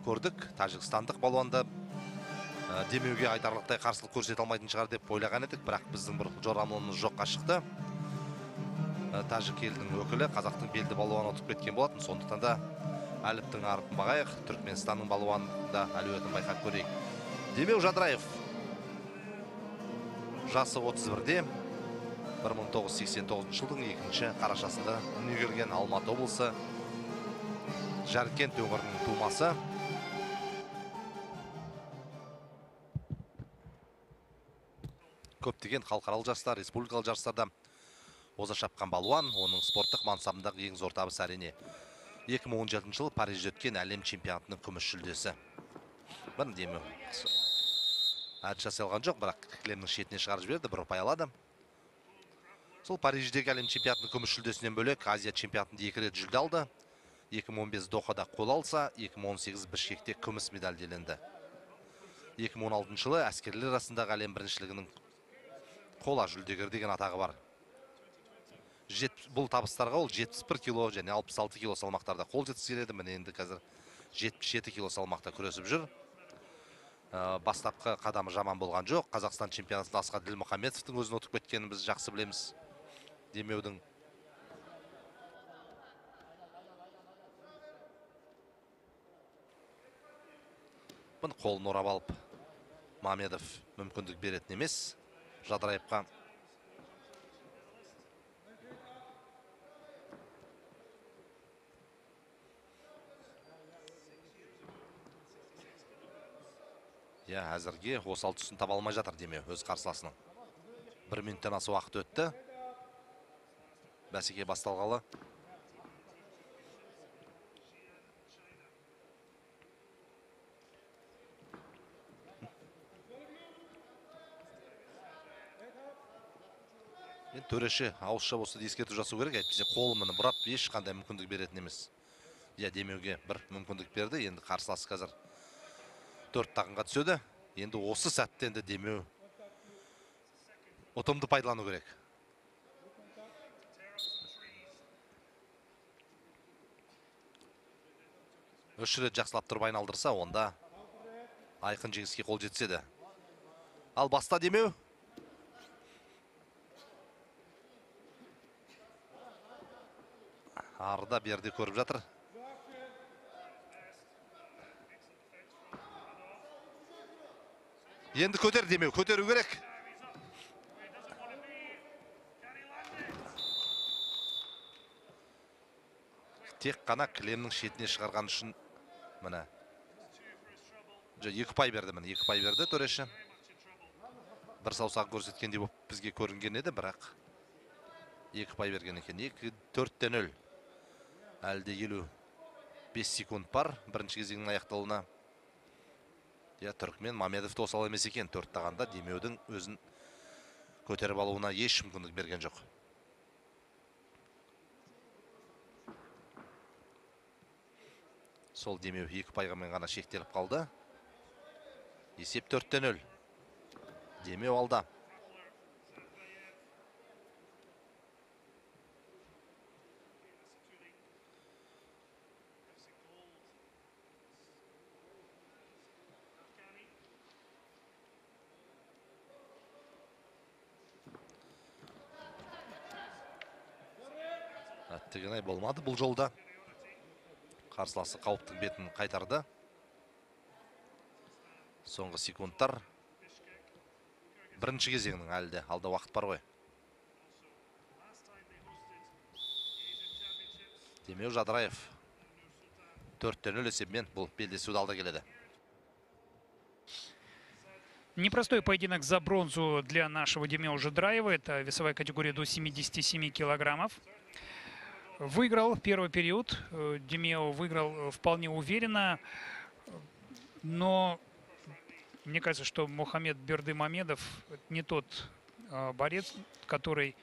көрдік. Тәжікстандық балуанда демеуге айтарлықтай қарсылық көрсете алмайтын шығар деп ойлаған едік, бірақ біздің бір жорамалымыз жоққа шықты. Тәжік елінің өкілі қазақтың белді балуаны ұтып кеткен болатын. Сондықтан да Әліптің артын бағайық, Түркменстанның балуанында әлеуетін байқап көрейік. Демеу Жадыраев жасы 31-де 1989 жылдың 2 қарашасында дүниеге келген, Алматы облысы Жаркент өңірінің тумасы. Көптеген халықаралық жарыстар, республикалық жарыстарда оза шапқан балуан, оның спорттық мансабындағы ең зор табыс әрине 2017 жылы Парижде өткен әлем чемпионатының күміс жүлдесі. Бір Демеу әдіс жасай алған жоқ, бірақ кілемнің шетіне шығарып жіберді, бір ұпай алады. Сол Париждегі әлем чемпионатының күміс жүлдесінен бөлек Азия чемпионатында 2 рет жүлде алды. 2015 Дохада қола алса, 2018 Бішкекте күміс медаль иеленді. 2016 жылы әскерлер арасындағы әлем біріншілігінің қола жүлдегер деген атағы бар. Бұл табыстарға ол 71 кило және 66 кило салмақтарда қол жеткізеді. Міне енді қазір 77 кило салмақта күресіп жүр. Бастапқы қадамы жаман болған жоқ. Қазақстан чемпионатында Асқар Ділмұхамедовтың өзін ұтып кеткенін біз жақсы білеміз. Демеудің қолын орап алып, Мамедов мүмкіндік беретін емес. Жадыраевқа әзірге осал тұсын таба алмай жатыр Демеу өз қарсыласының. 1 минуттан аса уақыт өтті. Бәсеке басталғалы. Төреші ауызша болса ескерту жасау керек, әйтпесе қолымын бұрап ешқандай мүмкіндік беретін емес. Демеуге бір мүмкіндік берді. Енді қарсыласы қазір 4 тағынға түседі. Енді осы сәтте енді Демеу ұтымды пайдалану керек. Үш рет жақсылап тұрып айналдырса, онда айқын жеңіске қол жетседі. Ал баста Демеу. Арда берді көріп жатыр. Енді көтер Демеу, көтеру керек. Тек қана кілемнің шетіне шығарған үшін міне 2 ұпай берді, міне 2 ұпай берді төреші. Бір саусақ көрсеткендей болып бізге көрінген еді, бірақ 2 ұпай берген екен. 4-0. Әлде 55 секунд бар бірінші кезеңнің аяқталуына. Түркмен Мамедовты осал емес екен. 4 тағанда Демеудің өзін көтеріп алуына еш мүмкіндік берген жоқ. Сол Демеу 2 ұпайғамен ғана шектеліп қалды. Есеп 4-0. Демеу алда. Әттегенай болмады бұл жолда. Қарсыласы қауіптің бетін қайтарды. Соңғы секундтар. Бірінші кезеңнің әлде алда уақыт бар ғой. Демеу Жадыраев 4-0 есебімен бұл белдесуді алда келеді. Непростой поединок за бронзу для нашего Демеу Жадыраева. Это весовая категория до 77 килограммов. Выиграл первый период. Демеу выиграл вполне уверенно. Но мне кажется, что Мухаммед Бердымамедов не тот борец, который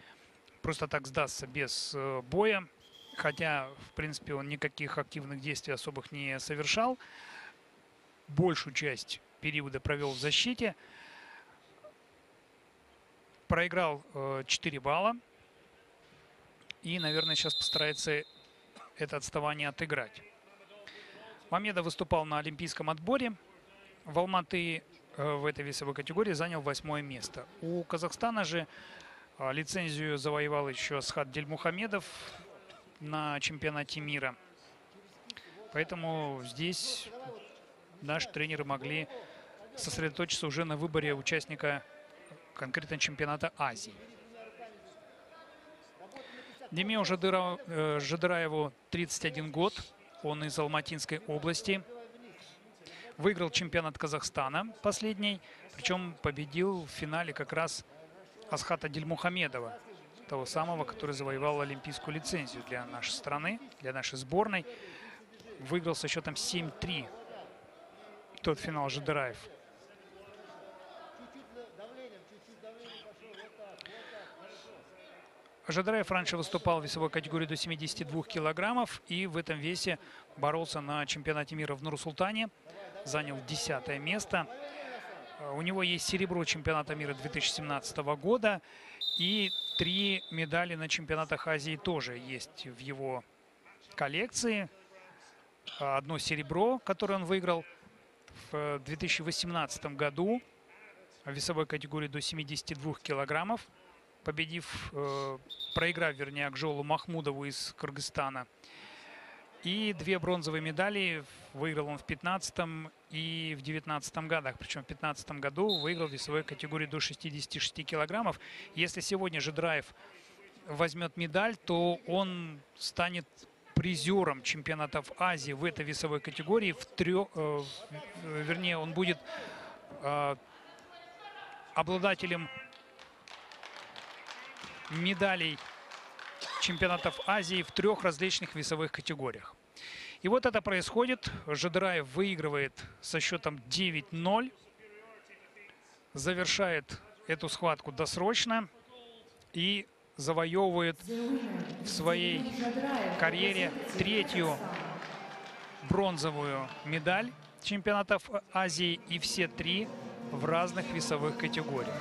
просто так сдастся без боя. Хотя, в принципе, он никаких активных действий особых не совершал. Большую часть периода провел в защите. Проиграл 4 балла. И, наверное, сейчас постарается это отставание отыграть. Мамедов выступал на олимпийском отборе. В Алматы в этой весовой категории занял 8-е место. У Казахстана же лицензию завоевал еще Асхат Дильмухамедов на чемпионате мира. Поэтому здесь наши тренеры могли сосредоточиться уже на выборе участника конкретно чемпионата Азии. Демео Жадыраеву 31 год. Он из Алматинской области. Выиграл чемпионат Казахстана последний. Причем победил в финале как раз Асхата Дильмухамедова, того самого, который завоевал олимпийскую лицензию для нашей страны, для нашей сборной. Выиграл со счетом 7-3 тот финал Жадыраев. Жадыраев раньше выступал в весовой категории до 72 килограммов и в этом весе боролся на чемпионате мира в Нур-Султане. Занял 10-е место. У него есть серебро чемпионата мира 2017 года и 3 медали на чемпионатах Азии тоже есть в его коллекции. Одно серебро, которое он выиграл в 2018 году в весовой категории до 72 килограммов, проиграв, вернее, Акжолу Махмудову из Кыргызстана. И 2 бронзовые медали выиграл он в 2015 и в 2019 годах. Причем в 2015 году выиграл в весовой категории до 66 килограммов. Если сегодня Жадыраев возьмет медаль, то он станет призером чемпионатов Азии в этой весовой категории. Вернее, он будет обладателем медалей чемпионатов Азии в 3 различных весовых категориях. И вот это происходит. Жадыраев выигрывает со счетом 9-0. Завершает эту схватку досрочно и завоевывает в своей карьере 3-ю бронзовую медаль чемпионатов Азии и все 3 в разных весовых категориях.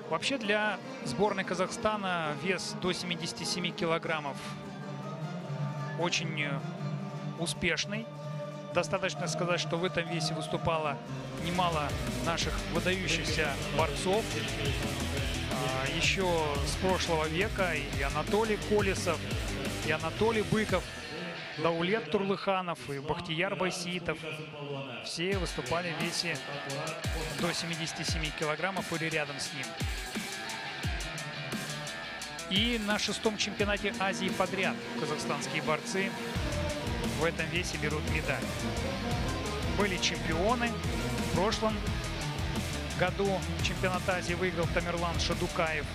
Вообще для сборной Казахстана вес до 77 килограммов очень успешный. Достаточно сказать, что в этом весе выступало немало наших выдающихся борцов. Еще с прошлого века и Анатолий Колесов, и Анатолий Быков, Даулет Турлыханов и Бахтияр Байситов. Все выступали в весе до 77 килограммов или рядом с ним. И на 6-м чемпионате Азии подряд казахстанские борцы в этом весе берут медаль. Были чемпионы. В прошлом году чемпионат Азии выиграл Тамерлан Шадукаев.